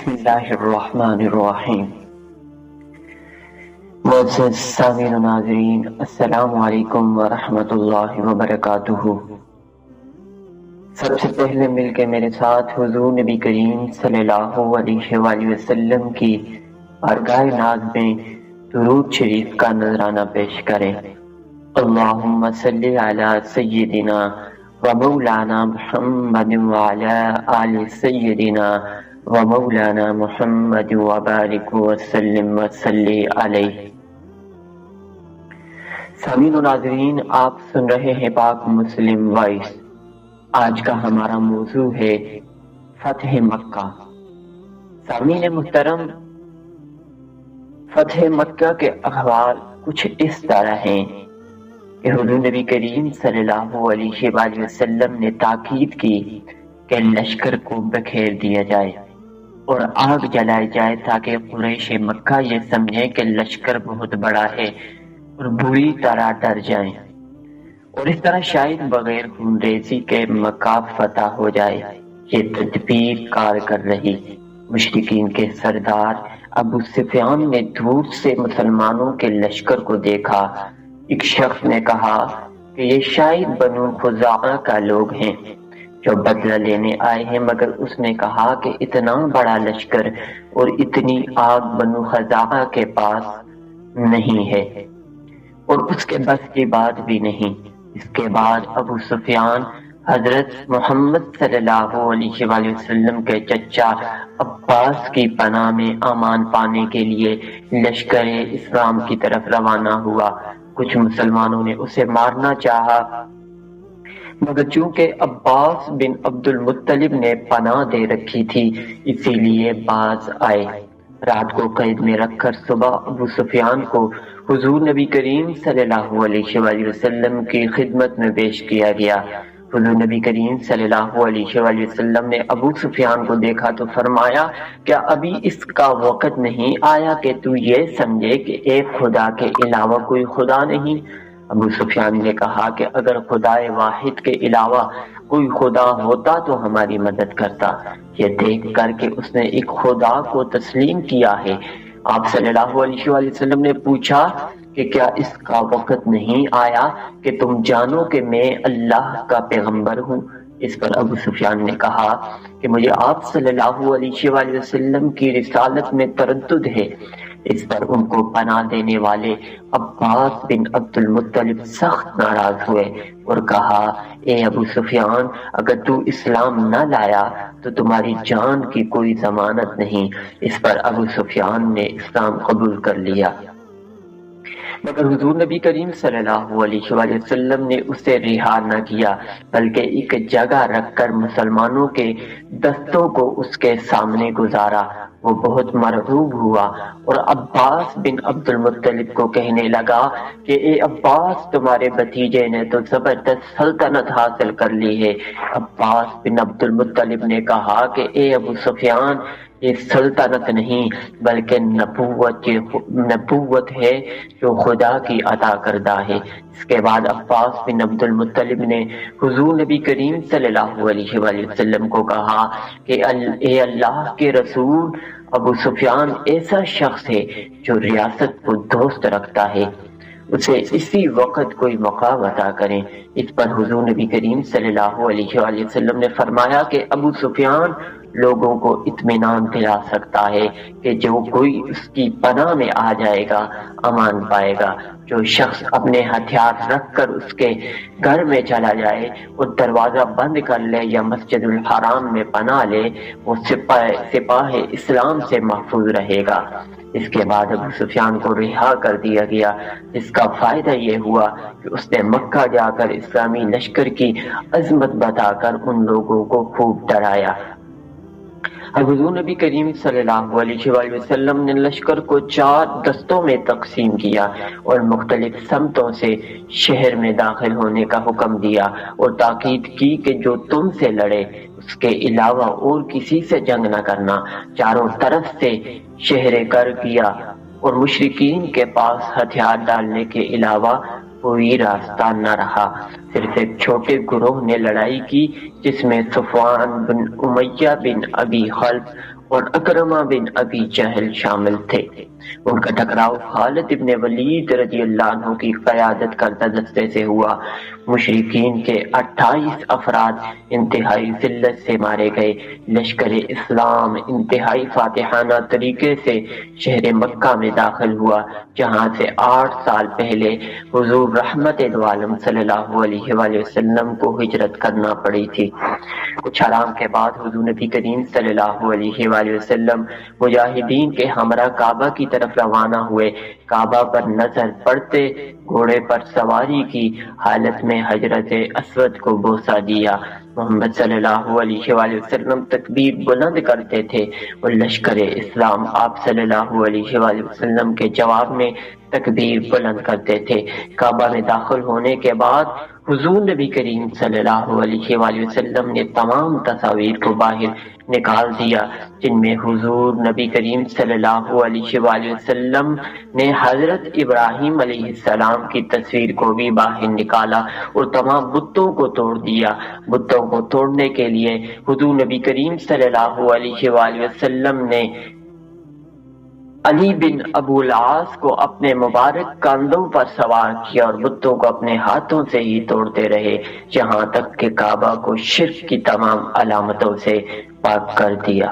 بسم اللہ الرحمن الرحیم۔ معزز سامعین و ناظرین، السلام علیکم ورحمۃ اللہ وبرکاتہ۔ سب سے پہلے مل کے میرے ساتھ حضور نبی کریم صلی اللہ علیہ وآلہ وسلم کی بارگاہ ناز میں درود شریف کا نذرانہ پیش کریں۔ اللہم صلی علی سیدنا و مولانا محمد وعلی آل سیدنا و مولانا محمد وبارک وسلم وصلی علیہ۔ سامعین و ناظرین، آپ سن رہے ہیں پاک مسلم وائس۔ آج کا ہمارا موضوع ہے فتح مکہ۔ سامعین محترم، فتح مکہ کے احوال کچھ اس طرح ہیں کہ حضور نبی کریم صلی اللہ علیہ وآلہ وسلم نے تاکید کی کہ لشکر کو بکھیر دیا جائے اور آگ جلائی جائے تاکہ قریش مکہ یہ سمجھیں کہ لشکر بہت بڑا ہے اور بری طرح ڈر جائیں، اور اس طرح شاید بغیر خون ریزی کے مکہ فتح ہو جائے۔ یہ تدبیر کار کر رہی مشرکین کے سردار ابو سفیان نے دور سے مسلمانوں کے لشکر کو دیکھا۔ ایک شخص نے کہا کہ یہ شاید بنو خزاعہ کا لوگ ہیں جو بدلہ لینے آئے ہیں، مگر اس نے کہا کہ اتنا بڑا لشکر اور اتنی آگ بنو خزاعہ کے پاس نہیں ہے اور اس کے بس کی بات بھی نہیں۔ اس کے بعد ابو سفیان حضرت محمد صلی اللہ علیہ وآلہ وسلم کے چچا عباس کی پناہ میں امان پانے کے لیے لشکر اسلام کی طرف روانہ ہوا۔ کچھ مسلمانوں نے اسے مارنا چاہا، مگر چونکہ عباس بن عبد المطلب نے پناہ دے رکھی تھی اسی لیے باز آئے۔ رات کو قید میں رکھ کر صبح ابو سفیان کو حضور نبی کریم صلی اللہ علیہ وآلہ وسلم کی خدمت میں پیش کیا گیا۔ حضور نبی کریم صلی اللہ علیہ وآلہ وسلم نے ابو سفیان کو دیکھا تو فرمایا، کیا ابھی اس کا وقت نہیں آیا کہ تو یہ سمجھے کہ ایک خدا کے علاوہ کوئی خدا نہیں؟ ابو سفیان نے کہا کہ اگر خدا واحد کے علاوہ کوئی خدا ہوتا تو ہماری مدد کرتا۔ یہ دیکھ کر کہ اس نے ایک خدا کو تسلیم کیا ہے، آپ صلی اللہ علیہ وآلہ وسلم نے پوچھا کہ کیا اس کا وقت نہیں آیا کہ تم جانو کہ میں اللہ کا پیغمبر ہوں؟ اس پر ابو سفیان نے کہا کہ مجھے آپ صلی اللہ علیہ وآلہ وسلم کی رسالت میں تردد ہے۔ اس پر ان کو پناہ دینے والے عباس بن عبد المطلب سخت ناراض ہوئے اور کہا، اے ابو سفیان، اگر تو اسلام نہ لایا تو تمہاری جان کی کوئی ضمانت نہیں۔ اس پر ابو سفیان نے اسلام قبول کر لیا، مگر حضور نبی کریم صلی اللہ علیہ وآلہ وسلم نے اسے رہا نہ کیا، بلکہ ایک جگہ رکھ کر مسلمانوں کے دستوں کو اس کے سامنے گزارا۔ وہ بہت مرعوب ہوا اور عباس بن عبد المطلب کو کہنے لگا کہ اے عباس، تمہارے بھتیجے نے تو زبردست سلطنت حاصل کر لی ہے۔ عباس بن عبد المطلب نے کہا کہ اے ابو سفیان، یہ سلطنت نہیں بلکہ نبوت ہے جو خدا کی عطا کردہ ہے۔ اس کے بعد عباس بن عبد المطلب نے حضور نبی کریم صلی اللہ علیہ وآلہ وسلم کو کہا کہ اے اللہ کے رسول، ابو سفیان ایسا شخص ہے جو ریاست کو دوست رکھتا ہے، اسے اسی وقت کوئی مقام عطا کریں۔ اس پر حضور نبی کریم صلی اللہ علیہ وآلہ وسلم نے فرمایا کہ ابو سفیان لوگوں کو اطمینان دلا سکتا ہے کہ جو کوئی اس کی پناہ میں آ جائے گا امان پائے گا۔ جو شخص اپنے ہتھیار رکھ کر اس کے گھر میں چلا جائے اور دروازہ بند کر لے یا مسجد الحرام میں پناہ لے، وہ سپاہ اسلام سے محفوظ رہے گا۔ اس کے بعد ابو سفیان کو رہا کر دیا گیا، جس کا فائدہ یہ ہوا کہ اس نے مکہ جا کر اسلامی لشکر کی عظمت بتا کر ان لوگوں کو خوب ڈرایا۔ اب حضور نبی کریم صلی اللہ علیہ وآلہ وسلم نے لشکر کو 4 دستوں میں تقسیم کیا اور مختلف سمتوں سے شہر میں داخل ہونے کا حکم دیا اور تاکید کی کہ جو تم سے لڑے اس کے علاوہ اور کسی سے جنگ نہ کرنا۔ چاروں طرف سے شہر گر کیا اور مشرکین کے پاس ہتھیار ڈالنے کے علاوہ کوئی راستہ نہ رہا۔ صرف ایک چھوٹے گروہ نے لڑائی کی جس میں صفوان بن امیہ بن ابی خلف اور اکرمہ بن ابی جہل شامل تھے۔ ان کا ٹکراؤ خالد ابن ولید رضی اللہ عنہ کی قیادت کردہ دستے سے ہوا۔ مشرکین کے 28 افراد انتہائی ذلت سے مارے گئے۔ لشکر اسلام انتہائی فاتحانہ طریقے سے شہر مکہ میں داخل ہوا، جہاں سے 8 سال پہلے حضور رحمت دو عالم صلی اللہ علیہ وآلہ وسلم کو ہجرت کرنا پڑی تھی۔ کچھ آرام کے بعد حضور نبی کریم صلی اللہ علیہ وآلہ وسلم مجاہدین کے ہمراہ کعبہ کی طرف روانہ ہوئے۔ کعبہ پر نظر پڑتے گھوڑے پر سواری کی حالت میں حضرت اسود کو بوسہ دیا۔ محمد صلی اللہ علیہ وآلہ وسلم تکبیر بلند کرتے تھے اور لشکر اسلام آپ صلی اللہ علیہ وآلہ وسلم کے جواب میں تکبیر بلند کرتے تھے۔ کعبہ میں داخل ہونے کے بعد حضور نبی کریم صلی اللہ علیہ وآلہ وسلم نے تمام تصاویر کو باہر نکال دیا، جن میں حضور نبی کریم صلی اللہ علیہ وآلہ وسلم نے حضرت ابراہیم علیہ السلام کی تصویر کو بھی باہر نکالا اور تمام بتوں کو توڑ دیا۔ بتوں کو توڑنے کے لیے حضور نبی کریم صلی اللہ علیہ وآلہ وسلم نے علی بن ابو العاص کو اپنے مبارک کاندھوں پر سوار کیا اور بتوں کو اپنے ہاتھوں سے ہی توڑتے رہے، یہاں تک کہ کعبہ کو شرک کی تمام علامتوں سے پاک کر دیا۔